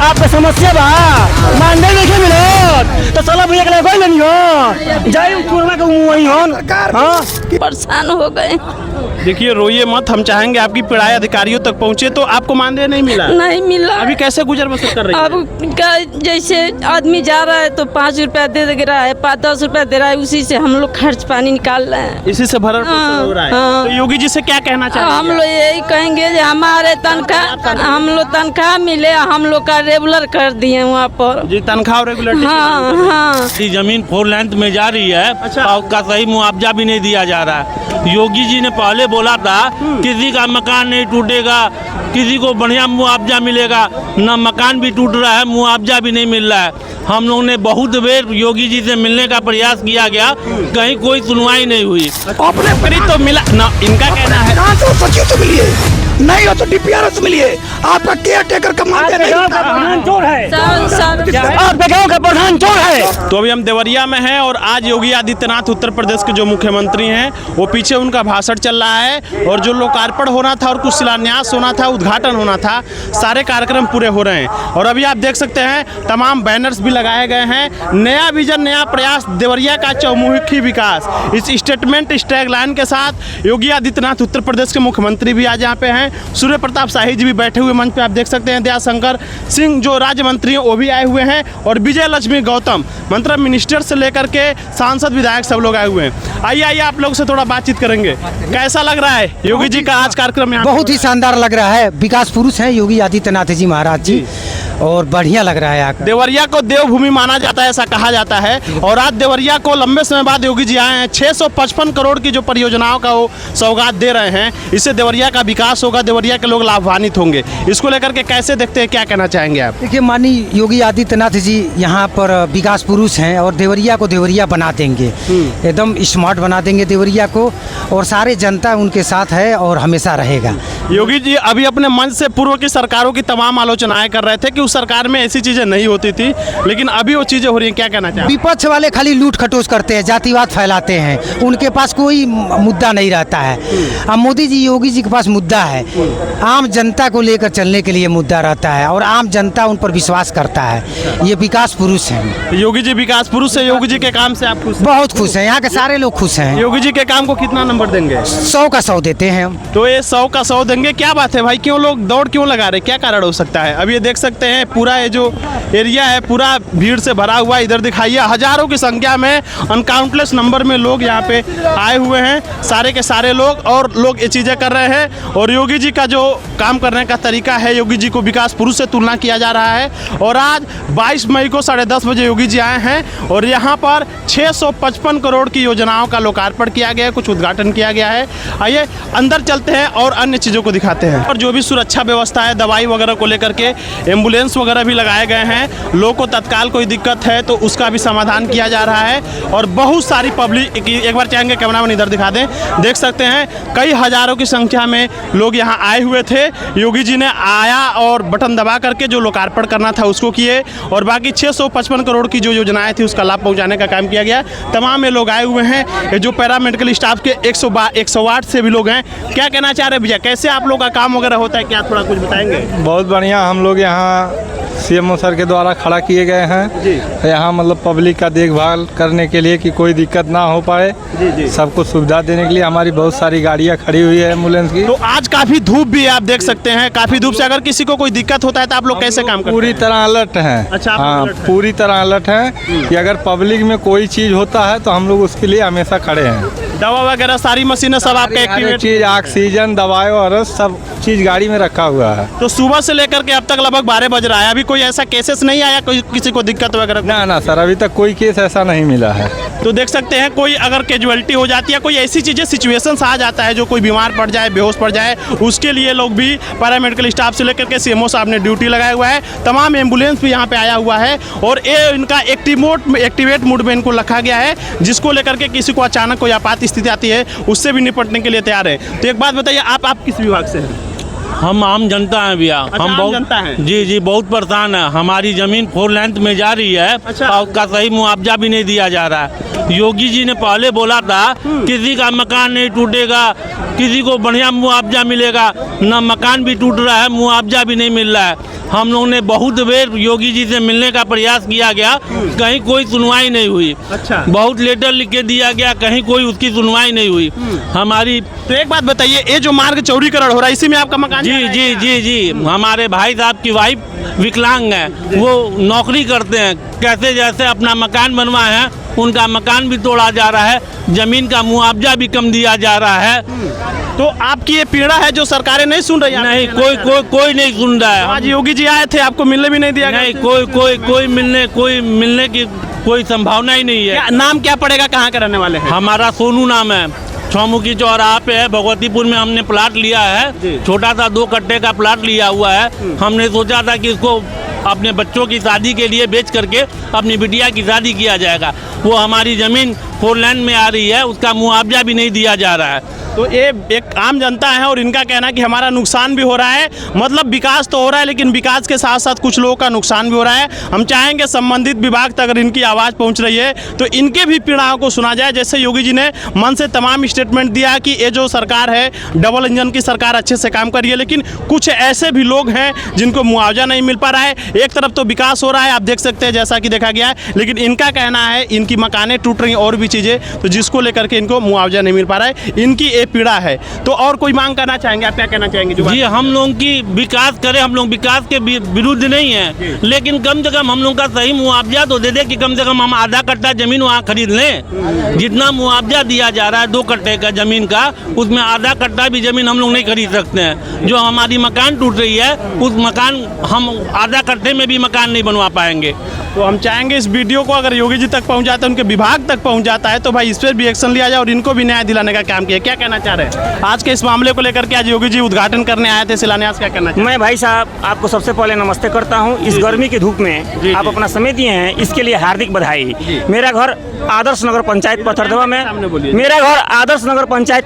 आपका समस्या बा मानदेय नहीं मिलत तो साला भैया के कोई नहीं हो जाई कोरोना का वही हो। हां परेशान हो गए। देखिए रोइए मत, हम चाहेंगे आपकी पीड़ाई अधिकारियों तक पहुंचे। तो आपको मानदेय नहीं मिला? नहीं मिला। अभी कैसे गुजर बसर कर रही है? अब का जैसे आदमी जा रहा है तो 5 रुपया दे रहा है, 5-10 रुपया दे रहा है, उसी से हम लोग खर्च पानी निकाल रहे हैं। इसी से भरण पोषण हो रहा है। हाँ। तो योगी जी से क्या कहना चाहते हैं? हम लोग यही कहेंगे जो हमारे तनख्वाह हम लोग तनख्वाह मिले, हम लोग का रेगुलर कर दिए वहाँ पर जी तनख्वाह रेगुलर। हाँ हाँ। जमीन 4 लेंथ में जा रही है। अच्छा। और उसका सही मुआवजा भी नहीं दिया जा रहा है। योगी जी ने पहले बोला था किसी का मकान नहीं टूटेगा, किसी को बढ़िया मुआवजा मिलेगा, न मकान भी टूट रहा है, मुआवजा भी नहीं मिल रहा है। हम लोगों ने बहुत बेर योगी जी से मिलने का प्रयास किया गया, कहीं कोई सुनवाई नहीं हुई। अपने परी तो मिला ना, इनका कहना है तो सचिव से मिलिए, नहीं हो तो डीपीआर से मिलिए। आपका केयर टेकर का मानदेय नहीं गांव का प्रधान चोर है, सब आपके गांव का प्रधान चोर है। तो अभी हम देवरिया में हैं और आज योगी आदित्यनाथ उत्तर प्रदेश के जो मुख्यमंत्री हैं वो पीछे उनका भाषण चल रहा है और जो लोकार्पण होना था और कुछ शिलान्यास होना था, उद्घाटन होना था, सारे कार्यक्रम पूरे हो रहे हैं। और अभी आप देख सकते हैं तमाम बैनर्स भी लगाए गए हैं। नया विजन नया प्रयास, देवरिया का चौमुखी विकास, इस स्टेटमेंट इस टैगलाइन के साथ योगी आदित्यनाथ उत्तर प्रदेश के मुख्यमंत्री भी आज यहाँ पे हैं। सूर्य प्रताप शाही जी भी बैठे हुए मंच पे आप देख सकते हैं। दयाशंकर सिंह जो राज्य मंत्री हैं वो भी आए हुए हैं और विजय लक्ष्मी गौतम मंत्री मिनिस्टर से लेकर के सांसद विधायक सब लोग आए हुए हैं। आइए आप लोग से थोड़ा बातचीत करेंगे। कैसा लग रहा है योगी जी का आज कार्यक्रम? यहाँ बहुत ही शानदार लग रहा है। विकास पुरुष हैं योगी आदित्यनाथ जी महाराज जी और बढ़िया लग रहा है। आकर देवरिया को देवभूमि माना जाता है, ऐसा कहा जाता है। और आज देवरिया को लंबे समय बाद योगी जी आए हैं। 655 करोड़ की जो परियोजनाओं का वो सौगात दे रहे हैं, इससे देवरिया का विकास होगा, देवरिया के लोग लाभान्वित होंगे। इसको लेकर के कैसे देखते हैं, क्या कहना चाहेंगे आप? देखिए माननीय योगी आदित्यनाथ जी यहाँ पर विकास पुरुष हैं और देवरिया को देवरिया बना देंगे, एकदम स्मार्ट बना देंगे देवरिया को। और सारे जनता उनके साथ है और हमेशा रहेगा। योगी जी अभी अपने मंच से पूर्व की सरकारों की तमाम आलोचनाएं कर रहे थे कि उस सरकार में ऐसी चीजें नहीं होती थी, लेकिन अभी वो चीजें हो रही हैं। क्या कहना चाहेंगे? विपक्ष वाले खाली लूट खटोस करते हैं, जातिवाद फैलाते हैं, उनके पास कोई मुद्दा नहीं रहता है। अब मोदी जी योगी जी के पास मुद्दा है, आम जनता को लेकर चलने के लिए मुद्दा रहता है और आम जनता उन पर विश्वास करता है। ये विकास पुरुष हैं। योगी जी विकास पुरुष है। योगी जी के काम से आप खुश हैं? बहुत खुश हैं, यहाँ के सारे लोग खुश हैं। योगी जी के काम को कितना नंबर देंगे? 100 का 100 देते हैं हम। तो ये 100 का 100 देंगे। क्या बात है भाई, क्यों लोग दौड़ क्यों लगा रहे, क्या कारण हो सकता है? अब ये देख सकते हैं पूरा ये जो एरिया है पूरा भीड़ से भरा हुआ। इधर दिखाइए हजारों की संख्या में, अनकाउंटलेस नंबर में लोग यहाँ पे आए हुए हैं, सारे के सारे लोग। और लोग ये चीज़ें कर रहे हैं और योगी जी का जो काम करने का तरीका है, योगी जी को विकास पुरुष से तुलना किया जा रहा है। और आज 22 मई को 10:30 बजे योगी जी आए हैं और यहाँ पर 655 करोड़ की योजनाओं का लोकार्पण किया गया है, कुछ उद्घाटन किया गया है। आइए अंदर चलते हैं और अन्य चीज़ों को दिखाते हैं। और जो भी सुरक्षा व्यवस्था है, दवाई वगैरह को लेकर के एम्बुलेंस वगैरह भी लगाए गए हैं। लोगों को तत्काल कोई दिक्कत है तो उसका भी समाधान किया जा रहा है। और बहुत सारी पब्लिक, एक बार चाहेंगे कैमरामैन इधर दिखा दें, देख सकते हैं कई हजारों की संख्या में लोग यहाँ आए हुए थे। योगी जी ने आया और बटन दबा करके जो लोकार्पण करना था उसको किए और बाकी 655 करोड़ की जो योजनाएं थी उसका लाभ पहुँचाने का काम किया गया। तमाम ये लोग आए हुए हैं। ये जो पैरामेडिकल स्टाफ के 108 से भी लोग हैं। क्या कहना चाह रहे हैं भैया, कैसे आप लोग का काम वगैरह होता है, क्या थोड़ा कुछ बताएंगे? बहुत बढ़िया। हम लोग यहाँ सीएमओ सर के द्वारा खड़ा किए गए हैं यहाँ, मतलब पब्लिक का देखभाल करने के लिए कि कोई दिक्कत ना हो पाए, सबको सुविधा देने के लिए हमारी बहुत सारी गाड़ियाँ खड़ी हुई है एम्बुलेंस की। तो आज काफी धूप भी है, आप देख सकते हैं काफी धूप से अगर किसी को कोई दिक्कत होता है तो आप लोग कैसे काम करते हैं? पूरी तरह अलर्ट हैं। अच्छा, आप हाँ, अलर्ट हैं। पूरी तरह अलर्ट हैं कि अगर पब्लिक में कोई चीज़ होता है तो हम लोग उसके लिए हमेशा खड़े हैं। दवा वगैरह सारी मशीनें सब आपका हर एक्टिवेट? चीज़, ऑक्सीजन, दवाई और सब चीज़ गाड़ी में रखा हुआ है। तो सुबह से लेकर के अब तक लगभग 12 बज रहा है, अभी कोई ऐसा केसेस नहीं आया, कोई किसी को दिक्कत वगैरह? ना सर, अभी तक कोई केस ऐसा नहीं मिला है। तो देख सकते हैं कोई अगर कैजुअलिटी हो जाती है, कोई ऐसी चीज़ें सिचुएशंस आ जाता है जो कोई बीमार पड़ जाए, बेहोश पड़ जाए, उसके लिए लोग भी पैरामेडिकल स्टाफ से लेकर के सीएमओ साहब ने ड्यूटी लगाया हुआ है। तमाम एम्बुलेंस भी यहाँ पे आया हुआ है और ये इनका एक्टिवेट मोड में इनको रखा गया है, जिसको लेकर के किसी को अचानक कोई आपात स्थिति आती है उससे भी निपटने के लिए तैयार है। तो एक बात बताइए, आप किस विभाग से हैं? हम आम जनता हैं भैया। अच्छा, हम आम बहुत जनता हैं। जी बहुत परेशान है। हमारी जमीन 4 लेंथ में जा रही है। अच्छा। और उसका सही मुआवजा भी नहीं दिया जा रहा है। योगी जी ने पहले बोला था किसी का मकान नहीं टूटेगा, किसी को बढ़िया मुआवजा मिलेगा, न मकान भी टूट रहा है, मुआवजा भी नहीं मिल रहा है। हम लोगों ने बहुत बेर योगी जी से मिलने का प्रयास किया गया, कहीं कोई सुनवाई नहीं हुई। अच्छा। बहुत लेटर लिख के दिया गया, कहीं कोई उसकी सुनवाई नहीं हुई। हमारी तो एक बात बताइए, ये जो मार्ग चौड़ीकरण हो रहा है इसी में आपका मकान? जी जी जी जी, हमारे भाई साहब की वाइफ विकलांग है, वो नौकरी करते हैं, कैसे जैसे अपना मकान बनवाए हैं, उनका मकान भी तोड़ा जा रहा है, जमीन का मुआवजा भी कम दिया जा रहा है। तो आपकी ये पीड़ा है जो सरकारें नहीं सुन रही? नहीं, कोई नहीं सुन रहा है। आज योगी जी आए थे, आपको मिलने भी नहीं दिया गया? नहीं, कोई मिलने की कोई संभावना ही नहीं है। नाम क्या पड़ेगा, कहाँ के रहने वाले हैं? हमारा सोनू नाम है, चौमुखी चौराहा पे है, भगवतीपुर में हमने प्लाट लिया है, छोटा सा 2 कट्टे का प्लाट लिया हुआ है। हमने सोचा था कि इसको अपने बच्चों की शादी के लिए बेच करके अपनी बिटिया की शादी किया जाएगा। वो हमारी ज़मीन 4 लाइन में आ रही है, उसका मुआवजा भी नहीं दिया जा रहा है। तो ये एक आम जनता है और इनका कहना है कि हमारा नुकसान भी हो रहा है, मतलब विकास तो हो रहा है लेकिन विकास के साथ साथ कुछ लोगों का नुकसान भी हो रहा है। हम चाहेंगे संबंधित विभाग तक अगर इनकी आवाज़ पहुंच रही है तो इनके भी पीड़ाओं को सुना जाए। जैसे योगी जी ने मन से तमाम स्टेटमेंट दिया कि ये जो सरकार है डबल इंजन की सरकार अच्छे से काम कर रही है, लेकिन कुछ ऐसे भी लोग हैं जिनको मुआवजा नहीं मिल पा रहा है। एक तरफ तो विकास हो रहा है, आप देख सकते हैं जैसा कि देखा गया है, लेकिन इनका कहना है इनकी मकानें टूट रही और भी चीज़ें, तो जिसको लेकर के इनको मुआवजा नहीं मिल पा रहा है, इनकी ये पीड़ा है। तो और कोई मांग करना चाहेंगे, आप क्या कहना चाहेंगे? जी, हम लोगों की विकास करें, हम लोग विकास के विरुद्ध नहीं है, लेकिन कम से कम हम लोग का सही मुआवजा तो दे दे कि कम से कम हम आधा कट्टा जमीन वहाँ खरीद लें। जितना मुआवजा दिया जा रहा है 2 कट्टे का जमीन का, उसमें आधा कट्टा भी जमीन हम लोग नहीं खरीद सकते हैं। जो हमारी मकान टूट रही है, उस मकान हम आधा कट्टे में भी मकान नहीं बनवा पाएंगे। तो हम चाहेंगे इस वीडियो को अगर योगी जी तक पहुंच जाता है, उनके विभाग तक पहुंच जाता है, तो भाई इस पर भी एक्शन लिया जाए और इनको भी न्याय दिलाने का काम किया। क्या कहना चाह रहे हैं आज के इस मामले को लेकर के? आज योगी जी उद्घाटन करने आए थे, शिलान्यास, क्या करना चाहिए? मैं भाई साहब आपको सबसे पहले नमस्ते करता हूं। इस गर्मी की धूप में आप अपना समय दिए हैं, इसके लिए हार्दिक बधाई। मेरा घर आदर्श नगर पंचायत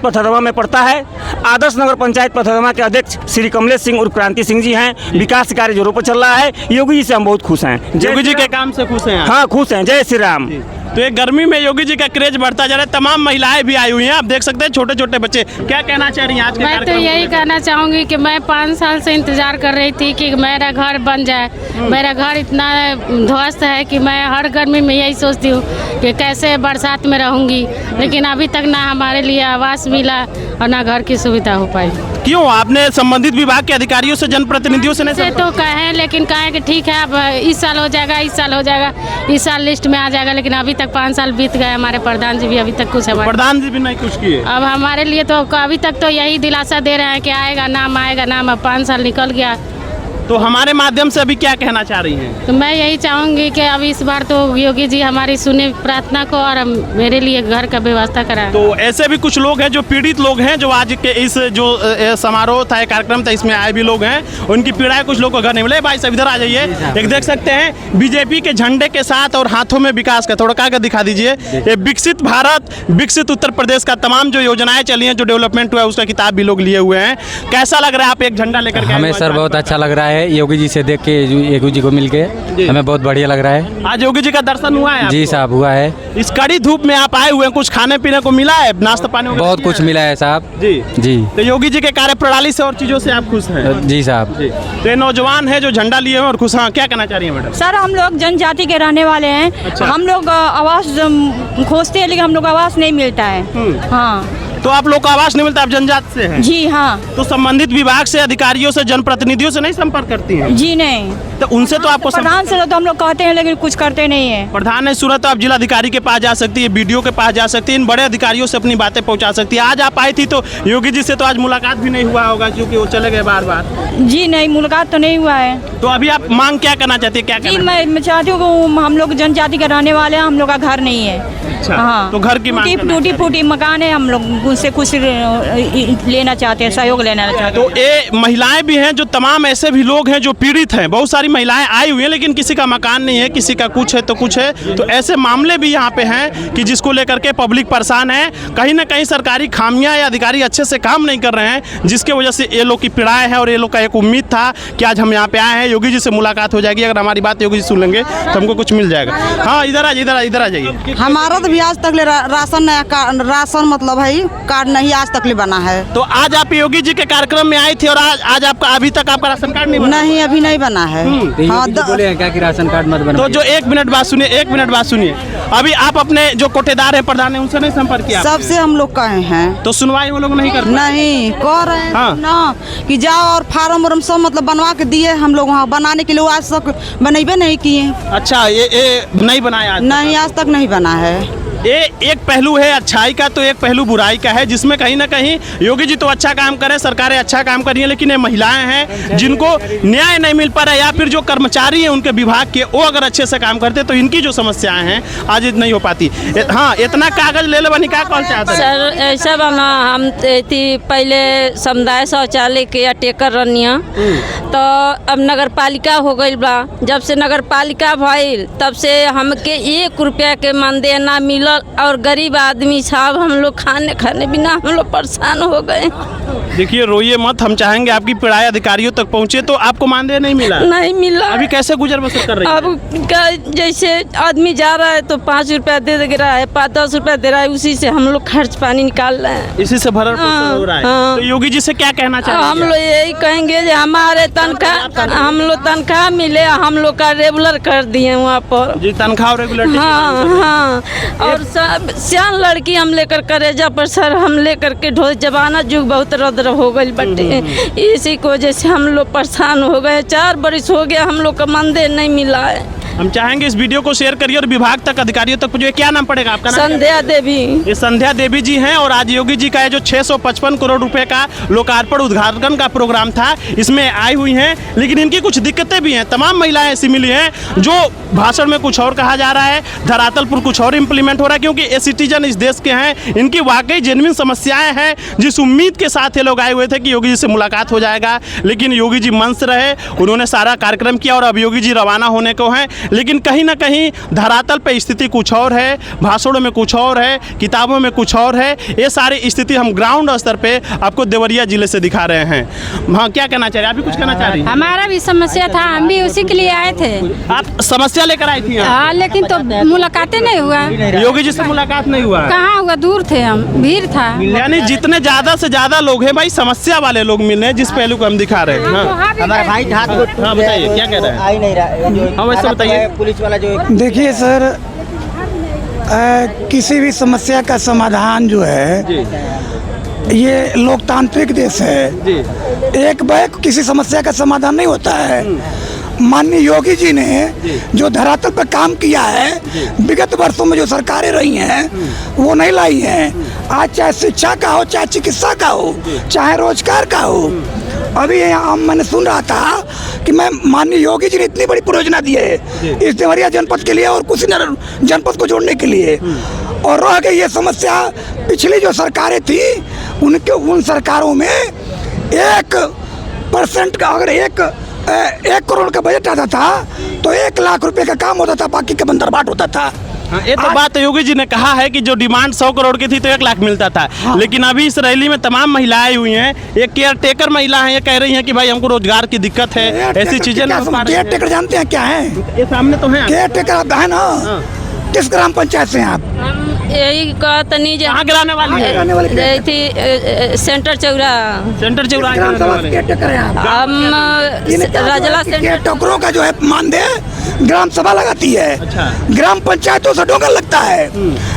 पथरदवा में पड़ता है। आदर्श नगर पंचायत पथरदवा के अध्यक्ष श्री कमलेश सिंह उर्फ क्रांति सिंह जी हैं। विकास कार्य जोरों पर चल रहा है। योगी जी से हम बहुत खुश हैं। योगी जी के काम से खुश हैं? हाँ, खुश हैं। जय श्री राम। तो एक गर्मी में योगी जी का क्रेज बढ़ता जा रहा है, तमाम महिलाएं भी आई हुई हैं, आप देख सकते हैं छोटे छोटे बच्चे। क्या कहना चाह रही हैं आज के मैं तो कार्यक्रम यही कहना चाहूँगी कि मैं 5 साल से इंतजार कर रही थी कि मेरा घर बन जाए। मेरा घर इतना ध्वस्त है कि मैं हर गर्मी में यही सोचती हूँ कि कैसे बरसात में रहूँगी, लेकिन अभी तक ना हमारे लिए आवास मिला और ना घर की सुविधा हो पाई। क्यों? आपने संबंधित विभाग के अधिकारियों से, जनप्रतिनिधियों से नहीं? तो कहें, लेकिन कहें कि ठीक है अब इस साल हो जाएगा, इस साल हो जाएगा, इस साल लिस्ट में आ जाएगा, लेकिन अभी तक 5 साल बीत गए। हमारे प्रधान जी भी अभी तक कुछ प्रधान जी भी नहीं कुछ किए। अब हमारे लिए तो अभी तक तो यही दिलासा दे रहे हैं कि आएगा नाम, आएगा नाम। अब 5 साल निकल गया। तो हमारे माध्यम से अभी क्या कहना चाह रही हैं? तो मैं यही चाहूँगी कि अब इस बार तो योगी जी हमारी सुने प्रार्थना को और मेरे लिए घर का व्यवस्था कराएं। तो ऐसे भी कुछ लोग हैं जो पीड़ित लोग हैं, जो आज के इस जो समारोह था, कार्यक्रम था, इसमें आए भी लोग हैं, उनकी पीड़ाएं कुछ लोग को घर नहीं मिले। भाई सब इधर आ जाइए। एक देख सकते हैं बीजेपी के झंडे के साथ और हाथों में विकास का, थोड़ा कागज दिखा दीजिए। ये विकसित भारत, विकसित उत्तर प्रदेश का तमाम जो योजनाएं चली हैं, जो डेवलपमेंट हुआ है, उसका किताब भी लोग लिए हुए हैं। कैसा लग रहा है? आप एक झंडा लेकर के हमें सर बहुत अच्छा लग रहा है, योगी जी से देख के, योगी जी को मिल के हमें बहुत बढ़िया लग रहा है। आज योगी जी का दर्शन हुआ है? जी साहब, हुआ है। इस कड़ी धूप में आप आए हुए हैं, कुछ खाने पीने को मिला है, नाश्ता पानी? बहुत कुछ मिला है साहब। जी जी। तो योगी जी के कार्य प्रणाली से और चीजों से आप खुश हैं? जी साहब। तो ये नौजवान है जो झंडा लिए हुए और खुश। हाँ, क्या कहना चाह रही है मैडम? सर, हम लोग जनजाति के रहने वाले हैं। अच्छा। हम लोग आवास खोजते हैं, लेकिन हम लोग आवास नहीं मिलता है। हाँ। तो आप लोग को आवास नहीं मिलता, आप जनजाति से हैं? जी हाँ। तो संबंधित विभाग से, अधिकारियों से, जनप्रतिनिधियों से नहीं संपर्क करती हैं? जी नहीं। तो उनसे तो आपको प्रधान से तो हम लोग कहते हैं, लेकिन कुछ करते नहीं है। प्रधान ने सूरत, आप जिलाधिकारी के पास जा सकती है, बीडीओ के पास जा सकती है, इन बड़े अधिकारियों से अपनी बातें पहुंचा सकती है। आज आप आई थी तो योगी जी से तो आज मुलाकात भी नहीं हुआ होगा, क्योंकि वो चले गए बार बार। जी नहीं, मुलाकात तो नहीं हुआ है। तो अभी आप मांग क्या करना चाहती है? क्या जी, करना? मैं चाहती हूँ कि हम लोग जनजाति के रहने वाले हैं, हम लोग का घर नहीं है। अच्छा। हाँ। तो घर की मांग करना टूटी फूटी मकान है, हम लोग उनसे कुछ लेना चाहते हैं, सहयोग लेना चाहते हैं। तो ये महिलाएं भी हैं, जो तमाम ऐसे भी लोग हैं जो पीड़ित हैं, बहुत सारी सारी महिलाएं आई हुई हैं, लेकिन किसी का मकान नहीं है, किसी का कुछ है तो कुछ है। तो ऐसे मामले भी यहाँ पे हैं कि जिसको लेकर के पब्लिक परेशान है। कहीं ना कहीं सरकारी खामियां या अधिकारी अच्छे से काम नहीं कर रहे हैं, जिसके वजह से ये लोग की पीड़ाएं है। और ये लोग का एक उम्मीद था कि आज हम यहाँ पे आए हैं, योगी जी से मुलाकात हो जाएगी। अगर हमारी बात योगी जी सुन लेंगे तो हमको कुछ मिल जाएगा। हाँ, इधर आ जाइए। हमारा तो भी आज तक राशन मतलब है कार्ड नहीं आज तक ले बना है। तो आज आप योगी जी के कार्यक्रम में आई थी और आज आपका अभी तक आपका राशन कार्ड नहीं बना? नहीं, अभी नहीं बना है। हाँ, बोले हैं क्या कि राशन कार्ड मत बना। तो जो एक मिनट बात सुनिए, अभी आप अपने जो कोटेदार है, प्रधान है, उनसे नहीं संपर्क किया? सबसे हम लोग कहे हैं तो सुनवाई वो लोग नहीं करते? नहीं कह रहे हैं। हाँ। ना कि जाओ और फार्म वार्म सब मतलब बनवा के दिए हम लोग, वहाँ बनाने के लिए आज तक बनेबे नहीं किए। अच्छा, ये नहीं बनाया आज? नहीं, आज तक नहीं बना है। ये एक पहलू है अच्छाई का, तो एक पहलू बुराई का है, जिसमें कहीं ना कहीं योगी जी तो अच्छा काम करें, सरकारें अच्छा काम कर रही हैं, लेकिन ये महिलाएं हैं जिनको न्याय नहीं मिल पा रहा है, या फिर जो कर्मचारी हैं उनके विभाग के, वो अगर अच्छे से काम करते तो इनकी जो समस्याएं हैं आज नहीं हो पाती। हाँ, इतना कागज ले ले बनी, क्या कॉल चाहते हैं? सर ऐसा बना, हम पहले समुदाय शौचालय के अटेकर रनिया, तो अब नगर पालिका हो गई बा। जब से नगर पालिका भइल तब से हमके 1 रुपया के मानदेय ना मिल, और गरीब आदमी साहब हम लोग खाने बिना हम लोग परेशान हो गए। देखिए, रोइए मत, हम चाहेंगे आपकी पीड़ाई अधिकारियों तक पहुंचे। तो आपको मानदेय नहीं मिला? नहीं मिला। अभी कैसे गुजर बसर कर रही है? अब जैसे आदमी जा रहा है तो 5 रुपया दे रहा है, 5-10 रुपया दे रहा है, उसी से हम लोग खर्च पानी निकाल रहे हैं। इसी से भरण पोषण हो रहा है। हाँ। तो योगी जी से क्या कहना चाहेंगे? हम लोग यही कहेंगे जो हमारे तनख्वाह मिले, हम लोग का रेगुलर कर दिए वहाँ पर जी, तनख्वाह रेगुलर। हाँ, और सब सियान लड़की हम लेकर करेजा पर सर हम लेकर के ढोल जमाना जुग बहुत रद्र हो गई बटे, इसी की वजह से हम लोग परेशान हो गए। 4 बरिस हो गया हम लोग का मानदेय नहीं मिला है। हम चाहेंगे इस वीडियो को शेयर करिए और विभाग तक, अधिकारियों तक पहुंचे। क्या नाम पड़ेगा आपका? संध्या देवी। ये संध्या देवी जी हैं और आज योगी जी का जो 655 करोड़ रुपए का लोकार्पण उद्घाटन का प्रोग्राम था, इसमें आई हुई हैं। लेकिन इनकी कुछ दिक्कतें भी हैं। तमाम महिलाएं ऐसी मिली हैं जो भाषण में कुछ और कहा जा रहा है, धरातल पर कुछ और इम्प्लीमेंट हो रहा है, क्योंकि ये सिटीजन इस देश के हैं। इनकी वाकई जेन्युइन समस्याएं हैं। जिस उम्मीद के साथ ये लोग आए हुए थे कि योगी जी से मुलाकात हो जाएगा, लेकिन योगी जी मंच रहे, उन्होंने सारा कार्यक्रम किया और अब योगी जी रवाना होने को हैं। लेकिन कहीं ना कहीं धरातल पे स्थिति कुछ और है, भाषणों में कुछ और है, किताबों में कुछ और है। ये सारी स्थिति हम ग्राउंड स्तर पे आपको देवरिया जिले से दिखा रहे हैं। हाँ, क्या कहना चाह रहे हैं? आप भी कुछ कहना चाह रही हैं? हमारा भी समस्या था, हम भी उसी के लिए आए थे। आप समस्या लेकर आई थी यहाँ? हाँ, लेकिन तो मुलाकातें नहीं हुआ। योगी जी से मुलाकात नहीं हुआ? कहाँ हुआ, दूर थे हम, भीड़ था। यानी जितने ज्यादा से ज्यादा लोग हैं भाई, समस्या वाले लोग मिल रहे हैं, जिस पहलू को हम दिखा रहे हैं। हमारा भाई हाथ हाँ, बताइए क्या कह रहे हैं? आ ही नहीं रहा। हाँ, वैसे बताइए। पुलिस वाला जो देखिए सर, किसी भी समस्या का समाधान जो है, ये लोकतांत्रिक देश है। एक बैग किसी समस्या का समाधान नहीं होता है। माननीय योगी जी ने जो धरातल पर काम किया है, विगत वर्षों में जो सरकारें रही हैं वो नहीं लाई हैं। आज चाहे शिक्षा का हो, चाहे चिकित्सा का हो, चाहे रोजगार का हो। अभी यहाँ मैंने सुन रहा था कि मैं माननीय योगी जी ने इतनी बड़ी परियोजना दी है इस देवरिया जनपद के लिए और कुशीनगर जनपद को जोड़ने के लिए, और रह गई ये समस्या पिछली जो सरकारें थी उन सरकारों में 1% का, अगर 1 करोड़ का बजट आता था तो 1 लाख रुपए का काम होता था, बाकी का बंदरबाट होता था। हाँ, ये तो बात योगी जी ने कहा है कि जो डिमांड 100 करोड़ की थी तो 1 लाख मिलता था। हाँ। लेकिन अभी इस रैली में तमाम महिलाएं हुई हैं। एक केयर टेकर महिला है, ये कह रही हैं कि भाई हमको रोजगार की दिक्कत है, ऐसी चीजें। केयर टेकर जानते हैं क्या है? ये सामने तो है केयर टेकर है ना। किस ग्राम पंचायत से हैं आप? यही कहतनी जो कहाँ गिराने वाली है? थी centre Chaura. Centre Chaura राजला care टेकरों का जो है मानदेय ग्राम सभा लगाती है। अच्छा। ग्राम पंचायतों से डोंगर लगता है।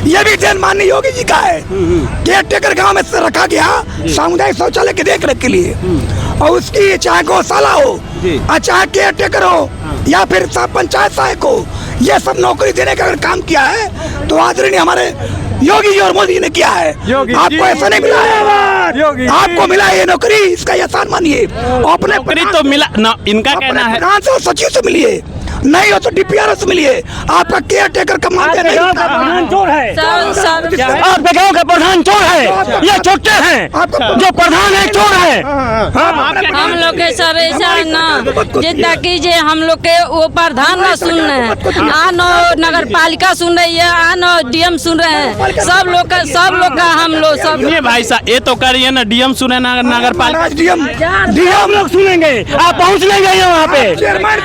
ये भी देन माननीय योगी जी का है। केयर टेकर गाँव में रखा गया सामुदायिक शौचालय की देख रेख के लिए, और उसकी चाहे गौशाला हो, चाहे केयर टेकर हो, या फिर पंचायत सहायक हो, ये सब नौकरी देने का अगर काम किया है तो आदरणीय हमारे योगी जी और मोदी जी ने किया है। आपको ऐसा नहीं मिला है, आपको मिला है ये नौकरी, इसका एहसान मानिए। अपने नौकरी तो मिला ना, इनका कहना है प्रधान से और सचिव से मिलिए। नहीं हो तो डीपीआरओ से मिलिए। आपका केयर टेकर का मानदेय नहीं होता। प्रधान चोर है, सर आपके गांव का प्रधान चोर है, ये छोटे हैं, जो प्रधान है चोर है। हम लोग के सर ऐसा है ना जितना कीजिए, हम लोग के वो प्रधान ना सुन रहे हैं, आनो नगर पालिका सुन रही है, आनो डीएम सुन रहे हैं, सब लोग का हम लोग सब। ये भाई साहब ये तो कह रही है ना डीएम सुने नगर पालिका, डीएम लोग सुनेंगे, आप पहुंच नहीं गए वहाँ पे,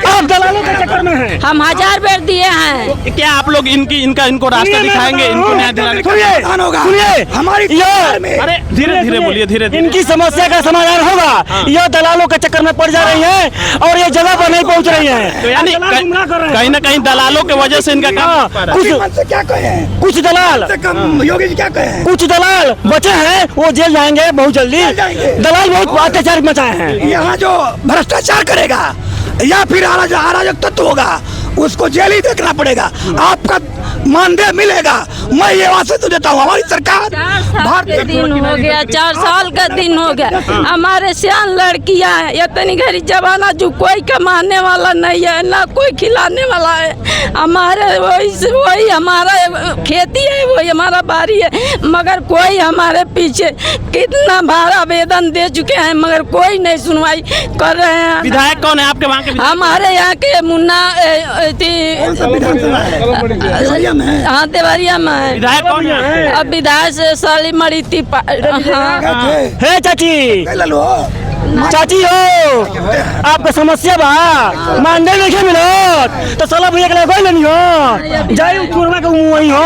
आप दलालों के चक्कर में हैं। हम 1000 बेर दिए हैं। क्या आप लोग इनको रास्ता दिखाएंगे, इनको न्याय दिलाने? सुनिए हमारी अरे धीरे धीरे बोलिए, धीरे धीरे। इनकी समस्या का समाधान होगा। यह दलालों के चक्कर में पड़ जा रही है और ये जगह पर नहीं पहुंच रही है। तो यानी कहीं ना कहीं दलालों की वजह से इनका काम क्या कहें, कुछ दलाल, योगी जी क्या कहें, कुछ दलाल बचे हैं, वो जेल जाएंगे बहुत जल्दी। दलाल बहुत अत्याचार मचाए हैं। यहाँ जो भ्रष्टाचार करेगा या फिर अराजक तत्व होगा उसको जेल ही देखना पड़ेगा। आपका मानदेय मिलेगा। मैं ये वास्ते तो देता हूँ, हमारी सरकार 4 साल का दिन हो गया। हमारे सियान लड़कियां हैं, इतनी घड़ी जमाना जो कोई कमाने वाला नहीं है ना कोई खिलाने वाला है। हमारे वही हमारा खेती है, वही हमारा बारी है, मगर कोई हमारे पीछे कितना भाड़ा आवेदन दे चुके हैं मगर कोई नहीं सुनवाई कर रहे हैं। विधायक कौन है आपके वहाँ के? हमारे यहाँ के मुन्ना हाँ देवरिया में है। विधायक कौन है? अब विधायक से साली मरी थी। हे चाची, चाची हो, आपका समस्या बा मानदेय नहीं मिलत तो साला भैया के कोई नहीं हो जाए चोरवा के वही हो।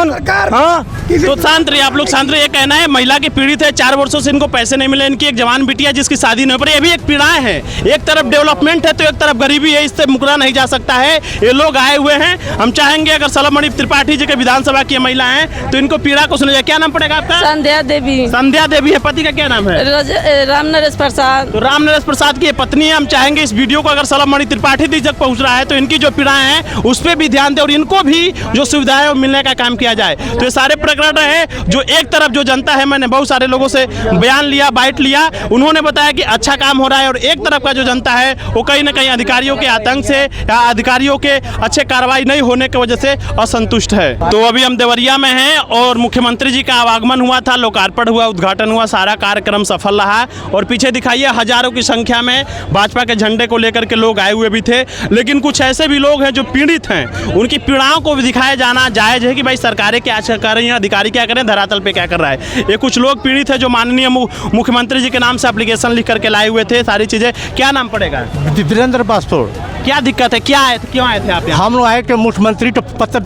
हाँ तो शांत रहिए आप लोग, शांत रहिए। कहना है महिला की पीड़ित है, 4 वर्षों से इनको पैसे नहीं मिले। इनकी एक जवान बिटिया जिसकी शादी नहीं हो पड़ी, ये भी एक पीड़ाएं है। एक तरफ डेवलपमेंट है तो एक तरफ गरीबी है, इससे मुकरा नहीं जा सकता है। ये लोग आए हुए हैं, हम चाहेंगे अगर सलमणि त्रिपाठी जी के विधानसभा की महिला है तो इनको पीड़ा को सुना जाए। क्या नाम पड़ेगा आपका? संध्या देवी। संध्या देवी है, पति का क्या नाम है? राम नरेश प्रसाद। तो राम नरेश प्रसाद की पत्नी है। हम चाहेंगे इस वीडियो को अगर सलमणि त्रिपाठी जी तक पहुंच रहा है तो इनकी जो पीड़ाएं हैं उस पर भी ध्यान दें और इनको भी जो सुविधाएं मिलने का काम किया जाए। तो ये सारे प्रकरण है जो एक तरफ जो जनता है, मैंने बहुत सारे लोगों से बयान लिया, बाइट लिया, उन्होंने बताया कि अच्छा काम हो रहा है, और एक तरफ का जो जनता है वो कहीं ना कहीं अधिकारियों के आतंक से या अधिकारियों के अच्छे कार्रवाई नहीं होने की वजह से असंतुष्ट है। तो अभी हम देवरिया में हैं और मुख्यमंत्री जी का आवागमन हुआ था, लोकार्पण हुआ, उद्घाटन हुआ, सारा कार्यक्रम सफल रहा। और पीछे दिखाइए हजारों की संख्या में भाजपा के झंडे को लेकर के लोग आए हुए भी थे। लेकिन कुछ ऐसे भी लोग हैं जो पीड़ित हैं, उनकी पीड़ाओं को भी दिखाया जाना जायज है कि भाई सरकारें क्या कर रही हैं, अधिकारी क्या करें, धरातल पे क्या कर रहा है। ये कुछ लोग पीड़ित है जो माननीय मुख्यमंत्री जी के नाम से एप्लीकेशन लिख करके लाए हुए थे सारी चीजें। क्या नाम पड़ेगा? वीरेंद्र पासपोर्ट। क्या दिक्कत है, क्या आए थे, क्यों आए थे आप यहाँ? हम लोग आए थे मुख्यमंत्री को पत्र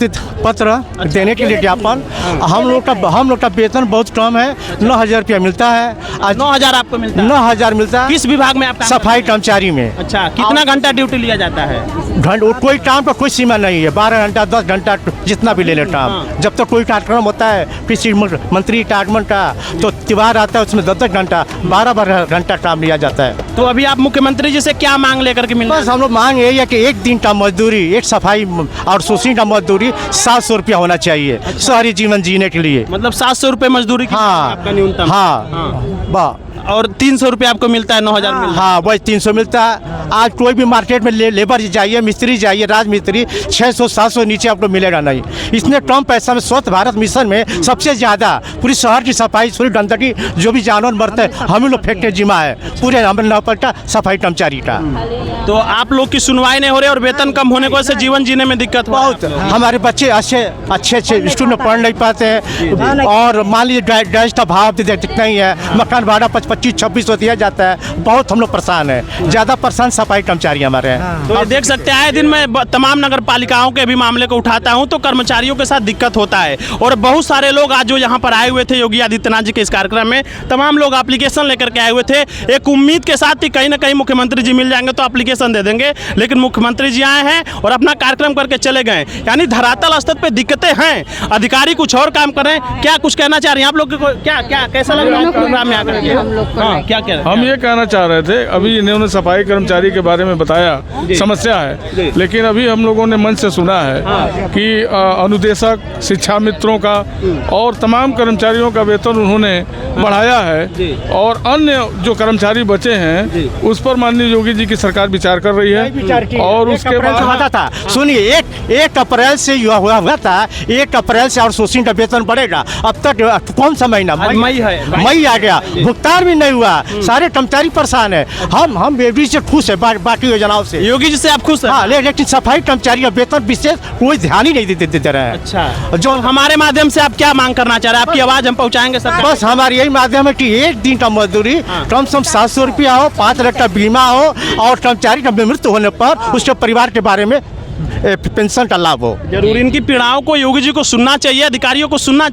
देने के लिए ज्ञापन। हम लोग का वेतन बहुत कम है, 9,000 रुपया मिलता है। आज 9,000 आपको मिलता है? 9,000 मिलता है। किस विभाग में आपका? सफाई कर्मचारी में। अच्छा, कितना घंटा ड्यूटी लिया जाता है? कोई काम का कोई सीमा नहीं है, 12 घंटा 10 घंटा जितना भी ले ले काम। जब तक कोई कार्यक्रम होता है किसी मंत्री का आगमन का तो त्योहार आता है, उसमें 10 घंटा 12 घंटा काम लिया जाता है। तो अभी आप मुख्यमंत्री जी से क्या मांग लेकर के मिल? बस हम लोग मांग यही है कि एक दिन का मजदूरी, एक सफाई और सोसिंग का मजदूरी 700 रुपया होना चाहिए शहरी जीवन जीने के लिए। मतलब 700 रुपये मजदूरी की आपका न्यूनतम? हाँ। और 300 रुपये आपको मिलता है, 9,000 मिलता है? हाँ वही 300 मिलता है। आज कोई भी मार्केट में लेबर जाइए, मिस्त्री जाइए, राजमिस्त्री 600-700 नीचे आपको मिलेगा नहीं। इसने कम पैसा में स्वच्छ भारत मिशन में सबसे ज़्यादा पूरी शहर की सफाई, पूरी गंदगी जो भी जानवर मरते हैं हम लोग फेंकने जिम्मा है पूरे हमारे नौपलटा सफाई कर्मचारी का। तो आप लोग की सुनवाई नहीं हो रही और वेतन कम होने की वजह से जीवन जीने में दिक्कत बहुत। हमारे बच्चे अच्छे स्कूल में पढ़ नहीं पाते हैं और मान लीजिए गैस का भाव दिखता ही है, मकान भाड़ा 25-26 दिया जाता है। बहुत हम लोग परेशान है, ज़्यादा परेशान सफाई कर्मचारी हमारे हैं। तो ये देख सकते हैं आए दिन मैं तमाम नगर पालिकाओं के भी मामले को उठाता हूं तो कर्मचारियों के साथ दिक्कत होता है। और बहुत सारे लोग आज जो यहाँ पर आए हुए थे योगी आदित्यनाथ जी के इस कार्यक्रम में, तमाम लोग एप्लीकेशन लेकर के आए हुए थे एक उम्मीद के साथ ही कहीं ना कहीं मुख्यमंत्री जी मिल जाएंगे तो एप्लीकेशन दे देंगे। लेकिन मुख्यमंत्री जी आए हैं और अपना कार्यक्रम करके चले गए, यानी धरातल स्तर पे दिक्कतें हैं, अधिकारी कुछ और काम कर रहे हैं। क्या कुछ कहना चाह रहे हैं आप लोग को? क्या कैसा लग रहा है प्रोग्राम में आकर? हाँ, क्या कह रहे हैं? हम ये कहना चाह रहे थे, अभी इन्होंने सफाई कर्मचारी के बारे में बताया, समस्या है, लेकिन अभी हम लोगों ने मंच से सुना है कि अनुदेशक, शिक्षा मित्रों का और तमाम कर्मचारियों का वेतन उन्होंने बढ़ाया है और अन्य जो कर्मचारी बचे हैं उस पर माननीय योगी जी की सरकार विचार कर रही है। और उसके बाद था, सुनिए, एक अप्रैल से हुआ था, 1 अप्रैल से आउटसोर्सिंग का वेतन बढ़ेगा। अब तक कौन सा महीना, मई है, मई आ गया, भुगतान भी नहीं हुआ, सारे कर्मचारी परेशान है। हम बेबी से खुश है बाकी योजनाओं से। योगी जी से आप खुश हैं? हाँ, लेकिन सफाई कर्मचारी का वेतन विशेष कोई ध्यान ही नहीं देते रहे हैं। अच्छा, जो हमारे माध्यम से आप क्या मांग करना चाह रहे हैं? आपकी आवाज हम पहुंचाएंगे सर। बस हमारी यही माध्यम है कि 1 दिन का मजदूरी कम से कम 700 रुपया हो, 5 लाख का बीमा हो और कर्मचारी का मृत्यु होने पर उसके परिवार के बारे में पेंशन का लाभ हो। जरूर इनकी पीड़ाओं को योगी जी को सुनना चाहिए, अधिकारियों को सुनना चाहिए।